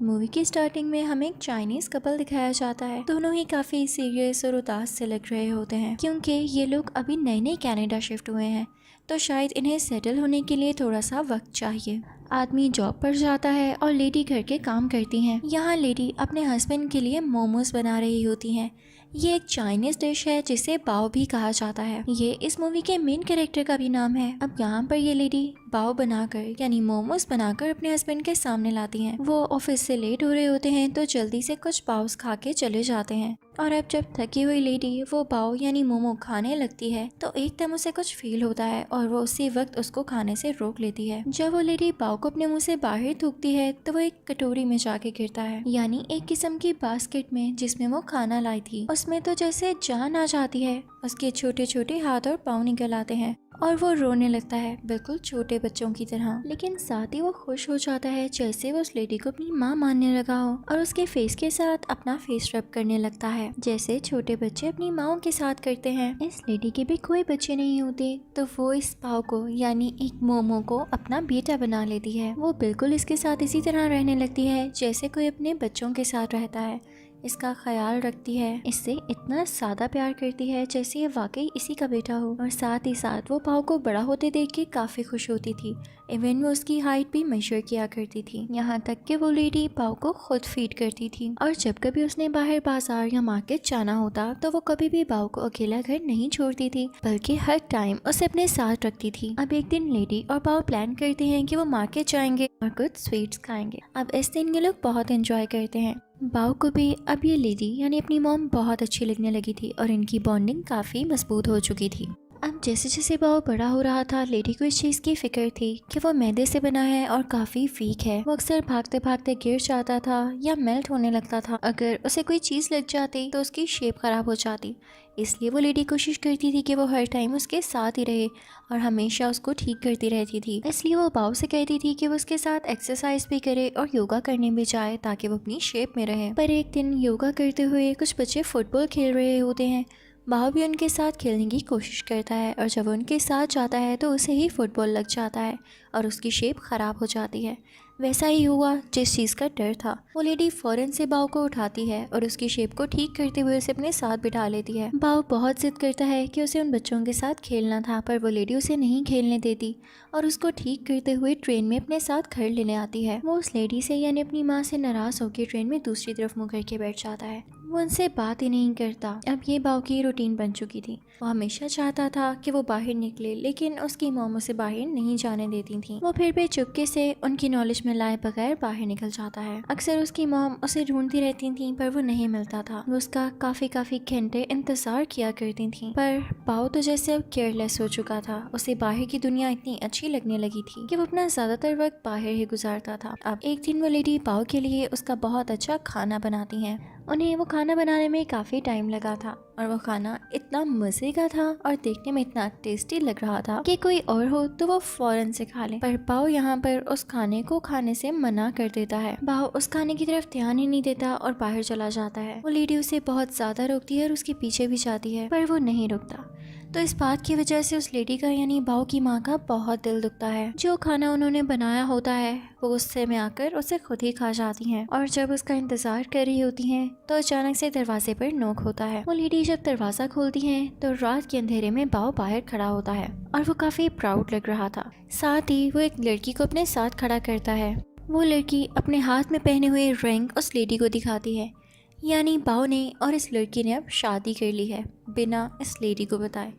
Movie की starting में हमें एक चाइनीज कपल दिखाया जाता है। दोनों ही काफी सीरियस और उदास से लग रहे होते हैं क्योंकि ये लोग अभी नए नए कनाडा शिफ्ट हुए हैं, तो शायद इन्हें सेटल होने के लिए थोड़ा सा वक्त चाहिए। आदमी जॉब पर जाता है और लेडी घर के काम करती हैं। यहाँ लेडी अपने हस्बैंड के लिए मोमोज बना रही होती हैं। ये एक चाइनीज डिश है जिसे बाओ भी कहा जाता है। ये इस मूवी के मेन कैरेक्टर का भी नाम है। अब यहाँ पर ये लेडी बाओ बनाकर यानी मोमोज बनाकर अपने हस्बैंड के सामने लाती हैं। वो ऑफिस से लेट हो रहे होते हैं तो जल्दी से कुछ बाउस खा के चले जाते हैं। और अब जब थकी हुई लेडी वो बाओ यानी मोमो खाने लगती है तो एकदम उसे कुछ फील होता है और वो उसी वक्त उसको खाने से रोक लेती है। जब वो लेडी बाओ को अपने मुंह से बाहर थूकती है तो वो एक कटोरी में जाके गिरता है, यानी एक किस्म की बास्केट में जिसमें वो खाना लाई थी। उसमें तो जैसे जान आ जाती है। उसके छोटे छोटे हाथ और पाँव निकल आते हैं और वो रोने लगता है बिल्कुल छोटे बच्चों की तरह। लेकिन साथ ही वो खुश हो जाता है जैसे वो उस लेडी को अपनी माँ मानने लगा हो और उसके फेस के साथ अपना फेस रब करने लगता है जैसे छोटे बच्चे अपनी माओ के साथ करते हैं। इस लेडी के भी कोई बच्चे नहीं होते तो वो इस पाव को यानी एक मोमो को अपना बेटा बना लेती है। वो बिल्कुल इसके साथ इसी तरह रहने लगती है जैसे कोई अपने बच्चों के साथ रहता है। इसका ख्याल रखती है, इससे इतना ज़्यादा प्यार करती है जैसे ये वाकई इसी का बेटा हो। और साथ ही साथ वो पाव को बड़ा होते देख के काफ़ी खुश होती थी। इवन वो उसकी हाइट भी मेजर किया करती थी, यहाँ तक कि वो लेडी पाव को खुद फीड करती थी। और जब कभी उसने बाहर बाजार या मार्केट जाना होता तो वो कभी भी पाव को अकेला घर नहीं छोड़ती थी, बल्कि हर टाइम उसे अपने साथ रखती थी। अब एक दिन लेडी और पाव प्लान करते हैं कि वो मार्केट जाएंगे और कुछ स्वीट्स खाएंगे। अब इस दिन ये लोग बहुत एंजॉय करते हैं। बाओ को भी अब ये लेडी यानी अपनी मॉम बहुत अच्छी लगने लगी थी और इनकी बॉन्डिंग काफ़ी मजबूत हो चुकी थी। अब जैसे जैसे बाओ बड़ा हो रहा था लेडी को इस चीज़ की फिक्र थी कि वो मैदे से बना है और काफ़ी वीक है। वो अक्सर भागते भागते गिर जाता था या मेल्ट होने लगता था। अगर उसे कोई चीज़ लग जाती तो उसकी शेप खराब हो जाती। इसलिए वो लेडी कोशिश करती थी कि वो हर टाइम उसके साथ ही रहे और हमेशा उसको ठीक करती रहती थी। इसलिए वो बाओ से कहती थी कि वो उसके साथ एक्सरसाइज भी करे और योगा करने भी जाए ताकि वो अपनी शेप में रहे। पर एक दिन योगा करते हुए कुछ बच्चे फुटबॉल खेल रहे होते हैं। बाओ भी उनके साथ खेलने की कोशिश करता है और जब उनके साथ जाता है तो उसे ही फुटबॉल लग जाता है और उसकी शेप ख़राब हो जाती है। वैसा ही हुआ जिस चीज़ का डर था। वो लेडी फ़ौरन से बाओ को उठाती है और उसकी शेप को ठीक करते हुए उसे अपने साथ बिठा लेती है। बाओ बहुत जिद करता है कि उसे उन बच्चों के साथ खेलना था, पर वो लेडी उसे नहीं खेलने देती और उसको ठीक करते हुए ट्रेन में अपने साथ घर लेने आती है। वो उस लेडी से यानी अपनी माँ से नाराज़ होकर ट्रेन में दूसरी तरफ मुँह करके बैठ जाता है। वो उनसे बात ही नहीं करता। अब ये बाओ की रूटीन बन चुकी थी। वो हमेशा चाहता था कि वो बाहर निकले, लेकिन उसकी मॉम उसे बाहर नहीं जाने देती थी। वो फिर भी चुपके से उनकी नॉलेज में लाए बगैर बाहर निकल जाता है। अक्सर उसकी मॉम उसे ढूंढती रहती थी पर वो नहीं मिलता था। वो उसका काफी घंटे इंतजार किया करती थी, पर बाओ तो जैसे अब केयरलेस हो चुका था। उसे बाहर की दुनिया इतनी अच्छी लगने लगी थी कि वो अपना ज्यादातर वक्त बाहर ही गुजारता था। अब एक दिन वो लेडी बाओ के लिए उसका बहुत अच्छा खाना बनाती है। उन्हें वो खाना बनाने में काफ़ी टाइम लगा था और वो खाना इतना मज़े का था और देखने में इतना टेस्टी लग रहा था कि कोई और हो तो वो फ़ौरन से खा ले। पर बाओ यहाँ पर उस खाने को खाने से मना कर देता है। बाओ उस खाने की तरफ ध्यान ही नहीं देता और बाहर चला जाता है। वो लेडी उसे बहुत ज़्यादा रोकती है और उसके पीछे भी जाती है, पर वो नहीं रुकता। तो इस बात की वजह से उस लेडी का यानी बाओ की माँ का बहुत दिल दुखता है। जो खाना उन्होंने बनाया होता है वो गुस्से में आकर उसे खुद ही खा जाती हैं और जब उसका इंतजार कर रही होती हैं तो अचानक से दरवाजे पर नोक होता है। वो लेडी जब दरवाजा खोलती हैं तो रात के अंधेरे में बाओ बाहर खड़ा होता है और वो काफी प्राउड लग रहा था। साथ ही वो एक लड़की को अपने साथ खड़ा करता है। वो लड़की अपने हाथ में पहने हुए रिंग उस लेडी को दिखाती है, यानी बाओ ने और इस लड़की ने अब शादी कर ली है बिना इस लेडी को बताए।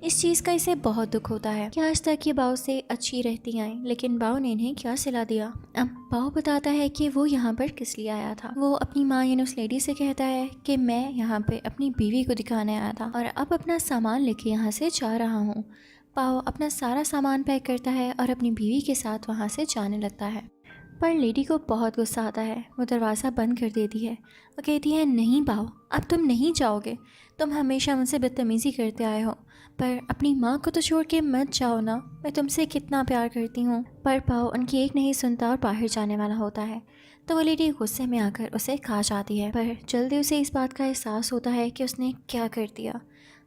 इस चीज़ का इसे बहुत दुख होता है कि आज तक ये बाओ से अच्छी रहती आई, लेकिन बाओ ने इन्हें क्या सिला दिया। अब बाओ बताता है कि वो यहाँ पर किस लिए आया था। वो अपनी माँ यानी उस लेडी से कहता है कि मैं यहाँ पे अपनी बीवी को दिखाने आया था और अब अपना सामान लेके यहाँ से जा रहा हूँ। बाओ अपना सारा सामान पैक करता है और अपनी बीवी के साथ वहाँ से जाने लगता है, पर लेडी को बहुत गुस्सा आता है। वो दरवाज़ा बंद कर देती है। वो कहती है, नहीं बाओ, अब तुम नहीं जाओगे। तुम हमेशा मुझसे बदतमीज़ी करते आए हो, पर अपनी माँ को तो छोड़ के मत जाओ ना, मैं तुमसे कितना प्यार करती हूँ। पर बाओ उनकी एक नहीं सुनता और बाहर जाने वाला होता है। तो वो लेडी गुस्से में आकर उसे खा जाती है, पर जल्दी उसे इस बात का एहसास होता है कि उसने क्या कर दिया।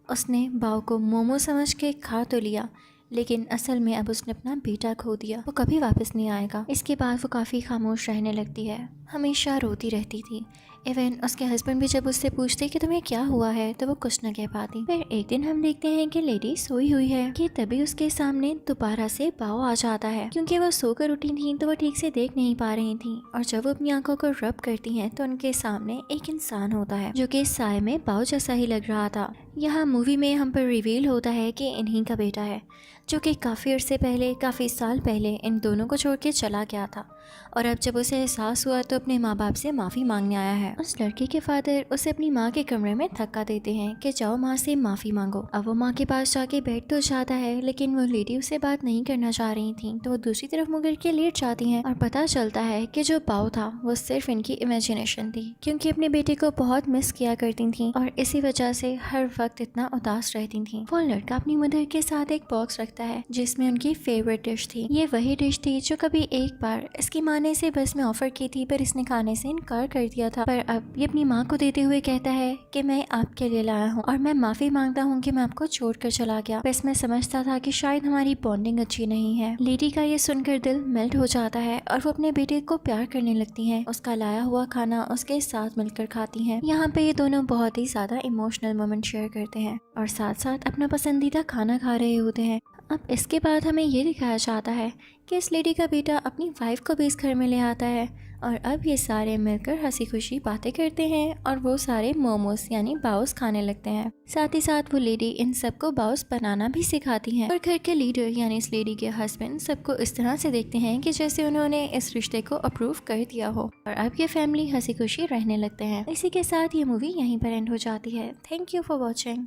उसने बाओ को मोमो समझ के खा तो लिया, लेकिन असल में अब उसने अपना बेटा खो दिया। वो कभी वापस नहीं आएगा। इसके बाद वो काफ़ी खामोश रहने लगती है। हमेशा रोती रहती थी। इवन उसके हस्बैंड भी जब उससे पूछते कि तुम्हें क्या हुआ है तो वो कुछ न कह पाती। फिर एक दिन हम देखते हैं कि लेडी सोई हुई है कि तभी उसके सामने दोबारा से बाव आ जाता है। क्योंकि वो सोकर उठी थी तो वो ठीक से देख नहीं पा रही थी, और जब वो अपनी आंखों को रब करती हैं तो उनके सामने एक इंसान होता है जो कि साय में बाव जैसा ही लग रहा था। यहाँ मूवी में हम पर रिवील होता है कि इन्हीं का बेटा है, जो कि काफ़ी अरसे पहले, काफ़ी साल पहले इन दोनों को छोड़ के चला गया था, और अब जब उसे एहसास हुआ तो अपने माँ बाप से माफ़ी मांगने आया है। उस लड़के के फादर उसे अपनी माँ के कमरे में धक्का देते हैं कि जाओ माँ से माफ़ी मांगो। अब वो माँ के पास जाके बैठ तो जाता है, लेकिन वो लेडी उससे बात नहीं करना चाह रही थी, तो वो दूसरी तरफ मुड़ के लेट जाती हैं और पता चलता है कि जो बाव था वो सिर्फ इनकी इमेजिनेशन थी, क्योंकि अपने बेटे को बहुत मिस किया करती थी और इसी वजह से हर वक्त इतना उदास रहती थी। वो लड़का अपनी मदर के साथ एक बॉक्स रखता है जिसमें उनकी फेवरेट डिश थी। ये वही डिश थी जो कभी एक बार इसकी माँ ने इसे बस में ऑफर की थी, पर इसने खाने से इनकार कर दिया था। पर अब ये अपनी माँ को देते हुए कहता है कि मैं आपके लिए लाया हूँ और मैं माफी मांगता हूँ कि मैं आपको छोड़कर चला गया। बस मैं समझता था कि शायद हमारी बॉन्डिंग अच्छी नहीं है। लेडी का ये सुनकर दिल मेल्ट हो जाता है और वो अपने बेटे को प्यार करने लगती है। उसका लाया हुआ खाना उसके साथ मिलकर खाती है। यहाँ पे ये दोनों बहुत ही ज्यादा इमोशनल मोमेंट शेयर करते हैं और साथ साथ अपना पसंदीदा खाना खा रहे होते हैं। अब इसके बाद हमें ये दिखाया जाता है कि इस लेडी का बेटा अपनी वाइफ को भी इस घर में ले आता है, और अब ये सारे मिलकर हंसी खुशी बातें करते हैं और वो सारे मोमोज यानी बाउस खाने लगते हैं। साथ ही साथ वो लेडी इन सबको बाउस बनाना भी सिखाती है, और घर के लीडर यानी इस लेडी के हस्बैंड सबको इस तरह से देखते हैं कि जैसे उन्होंने इस रिश्ते को अप्रूव कर दिया हो, और अब ये फैमिली हंसी खुशी रहने लगते हैं। इसी के साथ ये मूवी यहीं पर एंड हो जाती है। Thank you for watching.